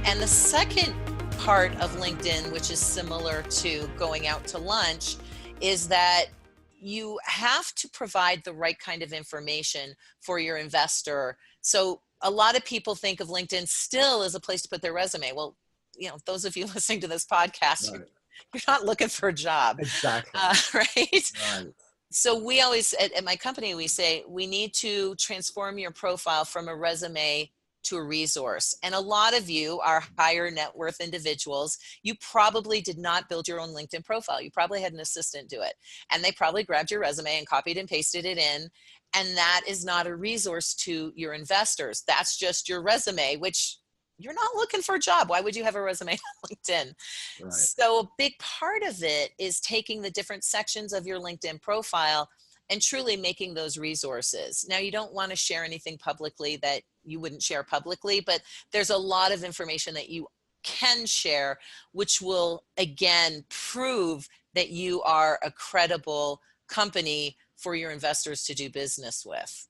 And the second part of LinkedIn, which is similar to going out to lunch, is that you have to provide the right kind of information for your investor. So a lot of people think of LinkedIn still as a place to put their resume. Well, those of you listening to this podcast, Right. you're not looking for a job, Exactly. right? Right. So we always, at my company, we say we need to transform your profile from a resume to a resource. And a lot of you are higher net worth individuals. You probably did not build your own LinkedIn profile. You probably had an assistant do it. And they probably grabbed your resume and copied and pasted it in. And that is not a resource to your investors. That's just your resume, which you're not looking for a job. Why would you have a resume on LinkedIn? Right. So a big part of it is taking the different sections of your LinkedIn profile and truly making those resources. Now, you don't want to share anything publicly that you wouldn't share publicly, but there's a lot of information that you can share, which will, again, prove that you are a credible company for your investors to do business with.